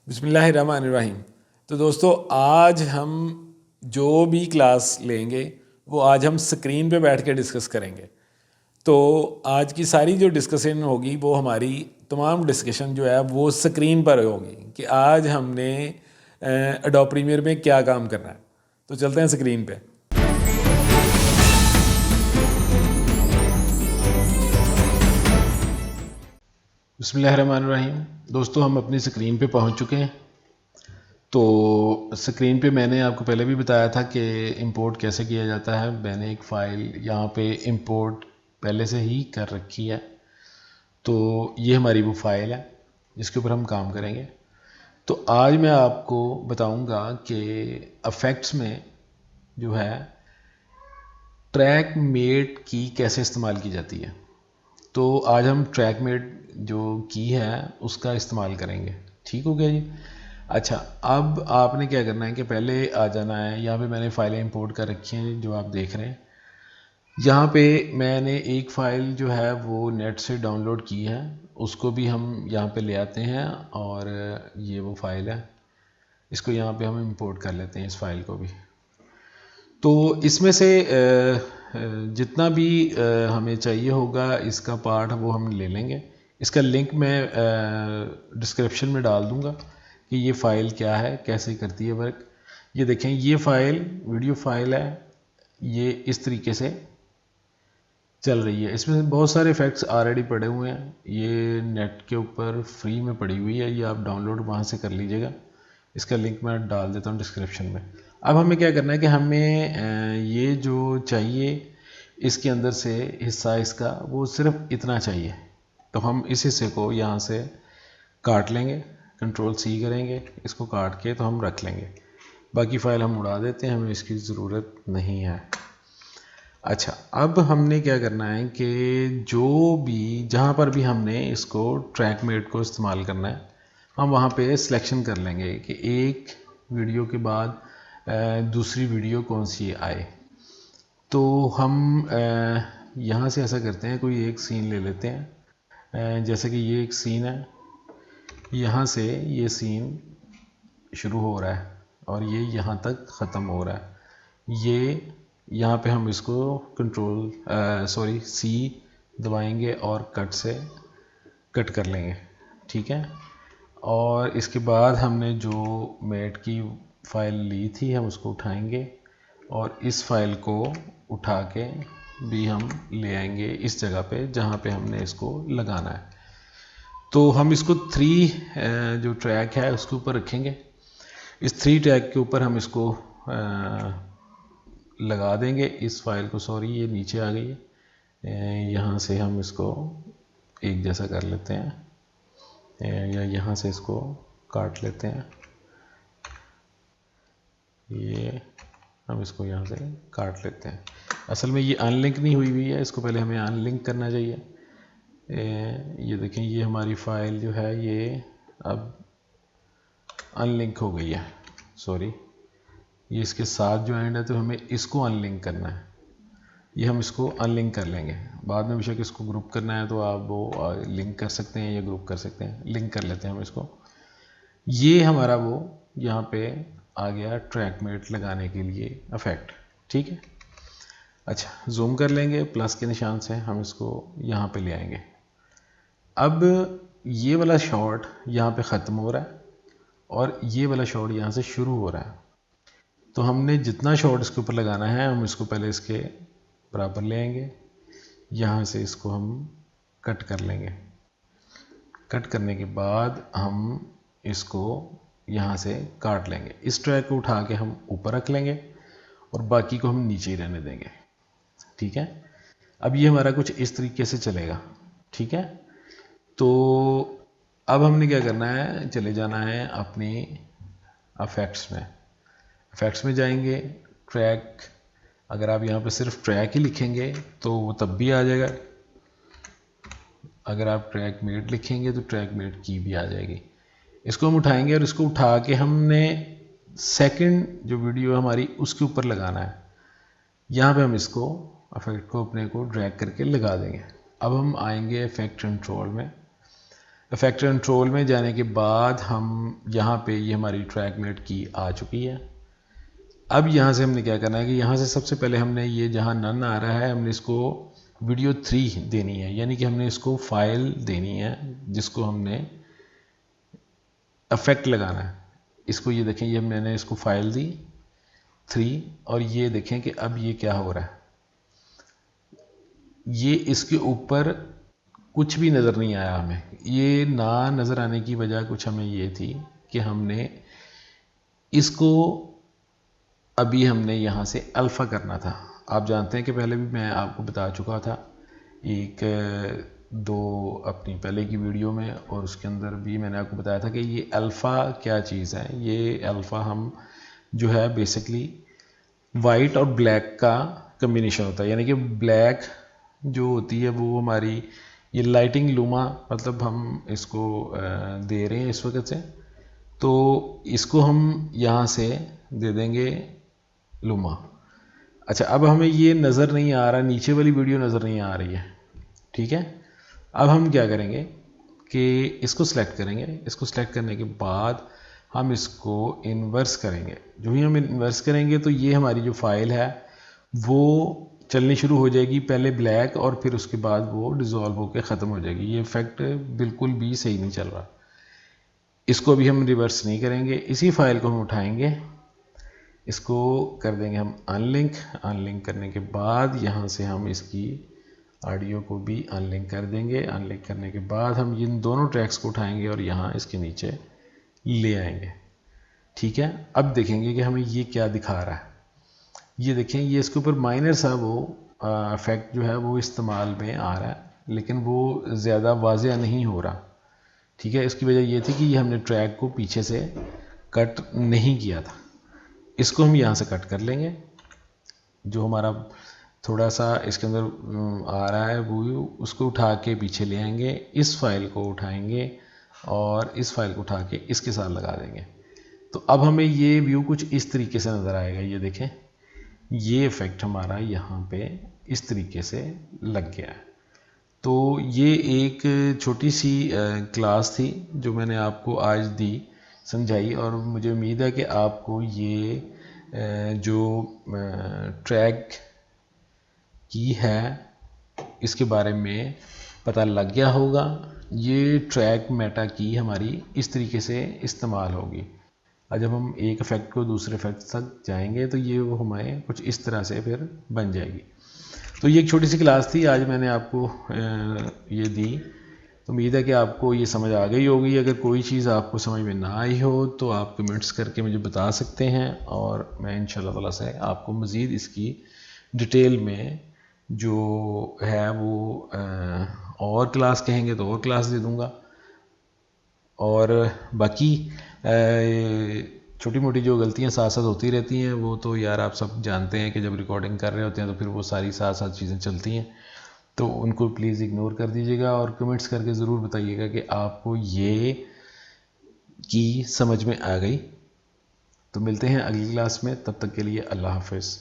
बिस्मिल्लाहिर्रहमानिर्रहीम। तो दोस्तों, आज हम जो भी क्लास लेंगे वो आज हम स्क्रीन पे बैठ के डिस्कस करेंगे। तो आज की सारी जो डिस्कशन होगी वो हमारी तमाम डिस्कशन जो है वो स्क्रीन पर होगी कि आज हमने एडोब प्रीमियर में क्या काम करना है। तो चलते हैं स्क्रीन पे। बिस्मिल्लाहिर्रहमानिर्रहीम। दोस्तों, हम अपनी स्क्रीन पे पहुंच चुके हैं। तो स्क्रीन पे मैंने आपको पहले भी बताया था कि इंपोर्ट कैसे किया जाता है। मैंने एक फ़ाइल यहाँ पे इंपोर्ट पहले से ही कर रखी है। तो ये हमारी वो फ़ाइल है जिसके ऊपर हम काम करेंगे। तो आज मैं आपको बताऊंगा कि अफेक्ट्स में जो है ट्रैक मेट की कैसे इस्तेमाल की जाती है। तो आज हम ट्रैक मेट जो की है उसका इस्तेमाल करेंगे। ठीक हो गया जी। अच्छा, अब आपने क्या करना है कि पहले आ जाना है। यहाँ पे मैंने फ़ाइलें इंपोर्ट कर रखी हैं जो आप देख रहे हैं। यहाँ पे मैंने एक फ़ाइल जो है वो नेट से डाउनलोड की है, उसको भी हम यहाँ पे ले आते हैं और ये वो फ़ाइल है, इसको यहाँ पे हम इंपोर्ट कर लेते हैं इस फ़ाइल को भी। तो इसमें से जितना भी हमें चाहिए होगा इसका पार्ट वो हम ले लेंगे। इसका लिंक मैं डिस्क्रिप्शन में डाल दूंगा कि ये फ़ाइल क्या है, कैसे करती है वर्क। ये देखें, ये फ़ाइल वीडियो फाइल है, ये इस तरीके से चल रही है। इसमें बहुत सारे इफ़ेक्ट्स ऑलरेडी पड़े हुए हैं। ये नेट के ऊपर फ्री में पड़ी हुई है, ये आप डाउनलोड वहाँ से कर लीजिएगा। इसका लिंक मैं डाल देता हूँ डिस्क्रिप्शन में। अब हमें क्या करना है कि हमें ये जो चाहिए इसके अंदर से हिस्सा इसका वो सिर्फ इतना चाहिए। तो हम इस हिस्से को यहाँ से काट लेंगे, कंट्रोल C करेंगे, इसको काट के तो हम रख लेंगे। बाकी फ़ाइल हम उड़ा देते हैं, हमें इसकी ज़रूरत नहीं है। अच्छा, अब हमने क्या करना है कि जो भी जहाँ पर भी हमने इसको ट्रैक मेट को इस्तेमाल करना है, हम वहाँ पे सिलेक्शन कर लेंगे कि एक वीडियो के बाद दूसरी वीडियो कौन सी आए। तो हम यहाँ से ऐसा करते हैं, कोई एक सीन ले लेते हैं। जैसे कि ये एक सीन है, यहाँ से ये सीन शुरू हो रहा है और ये यहाँ तक ख़त्म हो रहा है। ये यहाँ पे हम इसको C दबाएंगे और कट से कट कर लेंगे। ठीक है। और इसके बाद हमने जो मेट की फ़ाइल ली थी हम उसको उठाएंगे और इस फाइल को उठा के भी हम ले आएंगे इस जगह पे जहाँ पे हमने इसको लगाना है। तो हम इसको 3 जो ट्रैक है उसके ऊपर रखेंगे। इस 3 ट्रैक के ऊपर हम इसको लगा देंगे इस फाइल को। सॉरी, ये नीचे आ गई है। यहाँ से हम इसको एक जैसा कर लेते हैं या यहाँ से इसको काट लेते हैं। ये हम इसको यहाँ से काट लेते हैं। असल में ये अनलिंक नहीं हुई है, इसको पहले हमें अनलिंक करना चाहिए। ये देखें, ये हमारी फ़ाइल जो है ये अब अनलिंक हो गई है। सॉरी, ये इसके साथ ज्वाइंट है तो हमें इसको अनलिंक करना है। ये हम इसको अनलिंक कर लेंगे। बाद में बेशक इसको ग्रुप करना है तो आप वो लिंक कर सकते हैं या ग्रुप कर सकते हैं। लिंक कर लेते हैं हम इसको। ये हमारा वो यहाँ पे आ गया ट्रैक मेट लगाने के लिए इफेक्ट। ठीक है। अच्छा, जूम कर लेंगे प्लस के निशान से, हम इसको यहाँ पे ले आएंगे। अब ये वाला शॉट यहाँ पे ख़त्म हो रहा है और ये वाला शॉट यहाँ से शुरू हो रहा है। तो हमने जितना शॉट इसके ऊपर लगाना है हम इसको पहले इसके बराबर ले आएंगे। यहाँ से इसको हम कट कर लेंगे। कट करने के बाद हम इसको यहाँ से काट लेंगे। इस ट्रैक को उठा के हम ऊपर रख लेंगे और बाकी को हम नीचे ही रहने देंगे। ठीक है। अब ये हमारा कुछ इस तरीके से चलेगा। ठीक है। तो अब हमने क्या करना है, चले जाना है अपनी इफेक्ट्स में। इफेक्ट्स में जाएंगे, ट्रैक, अगर आप यहाँ पे सिर्फ ट्रैक ही लिखेंगे तो वो तब भी आ जाएगा। अगर आप ट्रैक मेट लिखेंगे तो ट्रैक मेट की भी आ जाएगी। इसको हम उठाएंगे और इसको उठा के हमने सेकंड जो वीडियो हमारी उसके ऊपर लगाना है। यहाँ पे हम इसको इफेक्ट को अपने को ड्रैग करके लगा देंगे। अब हम आएंगे इफेक्ट कंट्रोल में। इफेक्ट कंट्रोल में जाने के बाद हम यहाँ पे ये हमारी ट्रैक मेट की आ चुकी है। अब यहाँ से हमने क्या करना है कि यहाँ से सबसे पहले हमने ये जहाँ नन आ रहा है हमने इसको वीडियो 3 देनी है, यानी कि हमने इसको फाइल देनी है जिसको हमने इफेक्ट लगाना है। इसको ये देखें, ये मैंने इसको फाइल दी 3 और ये देखें कि अब ये क्या हो रहा है, ये इसके ऊपर कुछ भी नज़र नहीं आया हमें। ये ना नज़र आने की वजह कुछ हमें ये थी कि हमने इसको अभी हमने यहाँ से अल्फ़ा करना था। आप जानते हैं कि पहले भी मैं आपको बता चुका था एक दो अपनी पहले की वीडियो में, और उसके अंदर भी मैंने आपको बताया था कि ये अल्फ़ा क्या चीज़ है। ये अल्फ़ा हम जो है बेसिकली वाइट और ब्लैक का कम्बिनेशन होता है, यानी कि ब्लैक जो होती है वो हमारी ये लाइटिंग लूमा, मतलब हम इसको दे रहे हैं इस वक्त से, तो इसको हम यहाँ से दे देंगे लूमा। अच्छा, अब हमें ये नज़र नहीं आ रहा, नीचे वाली वीडियो नज़र नहीं आ रही है, ठीक है। अब हम क्या करेंगे कि इसको सिलेक्ट करेंगे। इसको सिलेक्ट करने के बाद हम इसको इन्वर्स करेंगे। जो ही हम इन्वर्स करेंगे तो ये हमारी जो फाइल है वो चलनी शुरू हो जाएगी, पहले ब्लैक और फिर उसके बाद वो डिज़ोल्व होकर ख़त्म हो जाएगी। ये इफेक्ट बिल्कुल भी सही नहीं चल रहा। इसको अभी हम रिवर्स नहीं करेंगे, इसी फाइल को हम उठाएंगे, इसको कर देंगे हम अनलिंक। अनलिंक करने के बाद यहाँ से हम इसकी ऑडियो को भी अनलिंक कर देंगे। अनलिंक करने के बाद हम इन दोनों ट्रैक्स को उठाएंगे और यहाँ इसके नीचे ले आएंगे, ठीक है। अब देखेंगे कि हमें ये क्या दिखा रहा है। ये देखें, ये इसके ऊपर माइनर सा वो इफेक्ट जो है वो इस्तेमाल में आ रहा है, लेकिन वो ज़्यादा वाज़ेह नहीं हो रहा, ठीक है। इसकी वजह ये थी कि ये हमने ट्रैक को पीछे से कट नहीं किया था। इसको हम यहाँ से कट कर लेंगे। जो हमारा थोड़ा सा इसके अंदर आ रहा है वो उसको उठा के पीछे ले आएंगे, इस फाइल को उठाएंगे और इस फाइल को उठा के इसके साथ लगा देंगे। तो अब हमें ये व्यू कुछ इस तरीके से नज़र आएगा। ये देखें, ये इफ़ेक्ट हमारा यहाँ पे इस तरीके से लग गया है। तो ये एक छोटी सी क्लास थी जो मैंने आपको आज दी, समझाई, और मुझे उम्मीद है कि आपको ये जो ट्रैक की है इसके बारे में पता लग गया होगा। ये ट्रैक मेटा की हमारी इस तरीके से इस्तेमाल होगी। और जब हम एक इफ़ेक्ट को दूसरे इफ़ेक्ट तक जाएंगे तो ये वो हमें कुछ इस तरह से फिर बन जाएगी। तो ये एक छोटी सी क्लास थी, आज मैंने आपको ये दी। तो उम्मीद है कि आपको ये समझ आ गई होगी। अगर कोई चीज़ आपको समझ में ना आई हो तो आप कमेंट्स करके मुझे बता सकते हैं, और मैं इंशाल्लाह ताला से आपको मज़ीद इसकी डिटेल में जो है वो और क्लास कहेंगे तो और क्लास दे दूँगा। और बाकी छोटी मोटी जो गलतियाँ साथ साथ होती रहती हैं वो तो यार आप सब जानते हैं कि जब रिकॉर्डिंग कर रहे होते हैं तो फिर वो सारी साथ साथ चीज़ें चलती हैं, तो उनको प्लीज़ इग्नोर कर दीजिएगा और कमेंट्स करके ज़रूर बताइएगा कि आपको ये की समझ में आ गई। तो मिलते हैं अगली क्लास में, तब तक के लिए अल्लाह हाफ़िज़।